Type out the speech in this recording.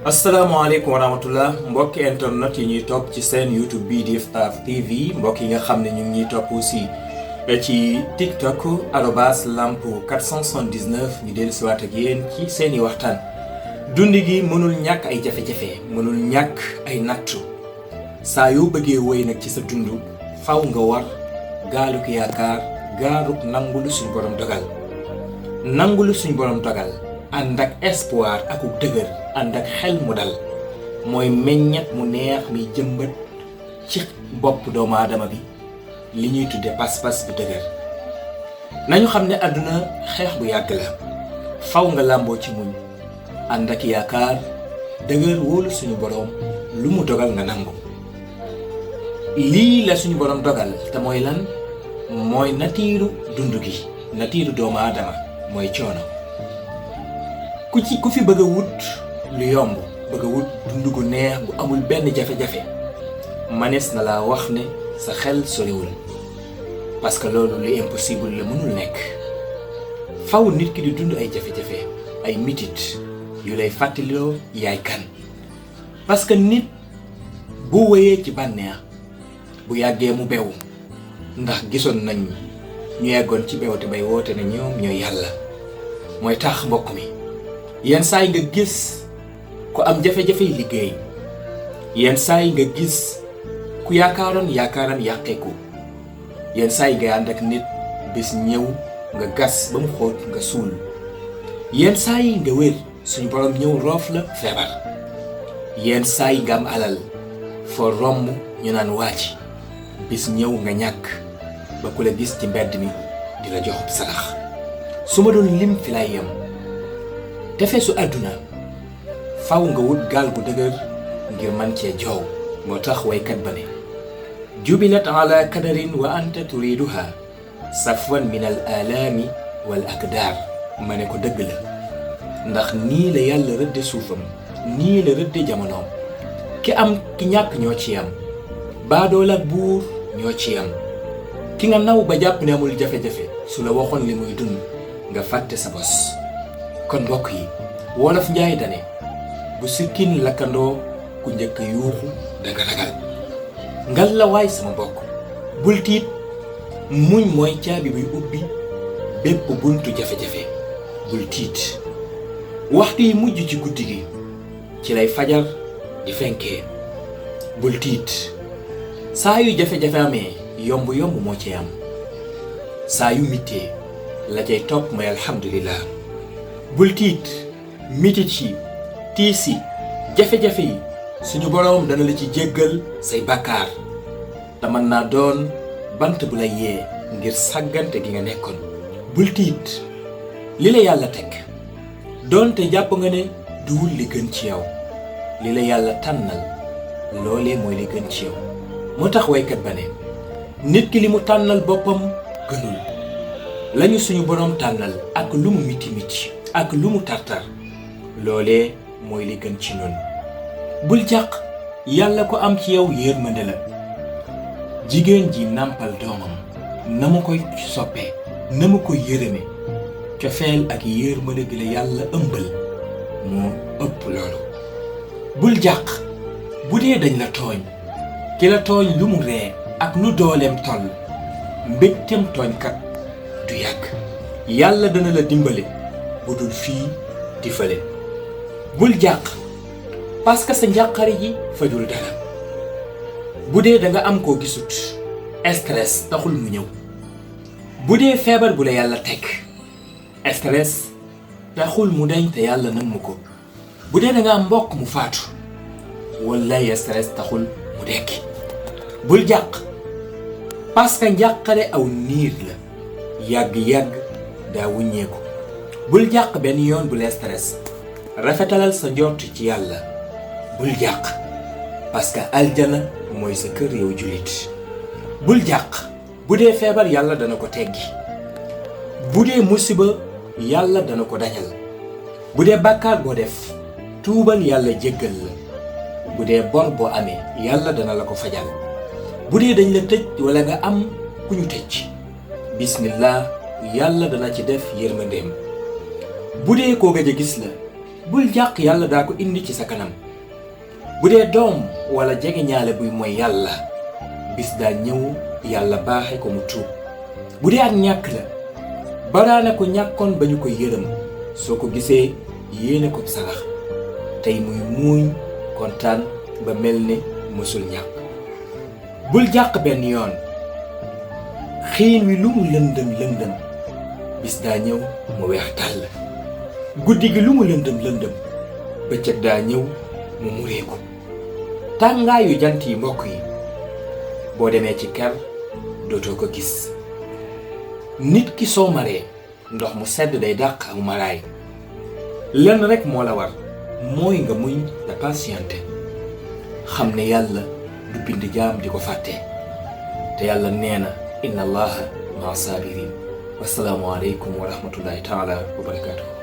asalaamaaleykum wa rahmatullah mbokki internet yi ñuy topp ci seen YouTube bii di Iftar TV mbokk yi nga xam ne ñu ngi ñuy topp aussi ci TikTok @lamp 479 ñu dellu siwaat ak yéen ci seeni waxtaan. dund gi mënul ñàkk ay jafe-jafe mënul ñàkk ay nattu saa yoo bëggee woy nag ci sa dund faw nga war gaaluk yaakaar gaaruk nangulu suñu borom dogal nangulu suñu borom dogal ànd ak espoir ak dëgër ànd ak xel mu dal mooy meññet mu neex mi jëmbat ci bopp doomu aadama bi li ñuy tudde pas-pas bu dëgër. nañu xam ne àdduna xeex bu yàgg la faw nga làmboo ci muñ ànd ak yaakaar dëgër wóolu suñu borom lu mu dogal nga nangu. lii la suñu borom dogal te mooy lan mooy natiiru dund gi natiiru doomu aadama mooy coono. ku fi bëgg a wut lu yomb bëgg a wut dund gu neex bu amul benn jafe-jafe manees na laa wax ne sa xel soriwul parce que loolu lu impossible la mënul nekk. faw nit ki di dund ay jafe-jafe ay mitit yu lay fàttaliloo yaay kan parce que nit bu wéyee ci bànneex bu yàggee mu bew ndax gisoon nañ ñu yeggoon ci bew te bay woote ne ñoom ñooy yàlla. mooy tax mbokk mi yenn saa yi nga gis ku am jafe-jafe yi liggéey yenn saa yi nga gis ku yaakaaram yàqeeku yenn saa yi nga ànd ak nit bis ñëw nga gas ba mu xóot nga suul yenn saa yi nga wér suñu borom ñëw roof la feebar yenn saa yi nga am alal foo romb ñu naan waaji bis ñëw nga ñàkk ba ku la gis ci mbedd mi di la joxub sarax. su ma doon lim fi lay yem tefesu àdduna faw nga wut gaal gu dëgër ngir man cee joow. moo tax waykat ba ne jubilat ala kadarin wa anta turiduha safwan min al alaami wal akdaar. ma ne ko dëgg la ndax nii la yàlla rëdde suufam nii la rëdde jamonoom ki am ki ñàkk ñoo ci yam baadool ak buur ñoo ci yam ki nga naw ba jàpp ne amul jafe-jafe su la waxoon li muy dund nga fàtte sa bos. kon mbokk yi wolof njaay dane bu sikkin lakkandoo ku njëkk yuuxu danga ragal. ngal la waay sama mbokk bul tiit muñ mooy caabi buy ubbi bépp buntu jafe-jafe. bul tiit waxtu yi mujj ci guddi gi ci lay fajar di fenkee. bul tiit saa yu jafe-jafe amee yomb moo ci am saa yu mittee la cay topp mooy alhamdulillah. bul tiit mitit yi tiis yi jafe-jafe yi suñu boroom dana la ci jéggal say bàkkaar te mën naa doon bant bu la yee ngir sàggante gi nga nekkoon. bul tiit li la yàlla teg doonte jàpp nga ne duwul li gën ci yow li la yàlla tànnal loolee mooy li gën ci yow. moo tax waykat ba ne nit ki li mu tànnal boppam gënul lañu suñu boroom tànnal ak lu mu miti ak lu mu tartar loolee mooy li gën ci noonu. bul jàq yàlla ko am ci yow yërmande la. jigéen ji nàmpal doomam na mu koy soppee na mu koy yërëme cofeel ak yërmande gi la yàlla ëmbal moo ëpp loolu. bul jàq bu dee dañ la tooñ ki la tooñ lu mu ree ak nu dooleem toll mbégteem tooñkat du yàgg. yàlla dana la dimbale bu dul fii di fële. bul jàq parce que sa njàqare ji fajul dara. bu dee da nga am koo gisut stress taxul mu ñëw. bu dee feebar bu la yàlla teg stress taxul mu dañ te yàlla namm ko. bu dee da nga am mbokk mu faatu wallaay stress taxul mu dekki. bul jàq parce que njàqare aw niir la yàgg-yàgg daa wuññeeku. bul jàq benn yoon bu la stress rafetalal sa njort ci yàlla. bul jàq parce que aljana mooy sa kër yow jullit. bul jàq bu dee feebar yàlla dana ko teggi. bu dee musiba yàlla dana ko dañal. bu dee bàkkaar boo def tuubal yàlla jéggal la. bu dee bor boo amee yàlla dana la ko fajal. bu dee dañ la tëj wala nga am ku ñu tëj bismillah yàlla dana ci def yërmandeem. bu dee koo gëj a gis la bul jàq yàlla daa ko indi ci sa kanam. bu dee doom wala jege ñaale buy mooy yàlla bis daa ñëw yàlla baaxe ko mu tuub. bu dee ak ñàkk la baraana ko ñàkkoon ba ñu ko yërëm soo ko gisee yéene ko sarax tey muy muuñ kontaan ba mel ne mësul ñàkk. bul jàq benn yoon xiin wi lu mu lëndëm lëndëm bis daa ñëw mu weex tàll. guddi gi lu mu lëndëm lëndëm bëccëg daa ñëw mu mureeku. tàngaayu jant yi mbokk yi boo demee ci kër dootoo ko gis. nit ki soo maree ndox mu sedd day dàq ak maraay. lenn rek moo la war mooy nga muñ te patienté xam ne yàlla du bind jaam di ko fàtte te yàlla nee na inna allaha maa sabirin. wassalaamu aleykum wa rahmatullahi taala wa barakatuhu.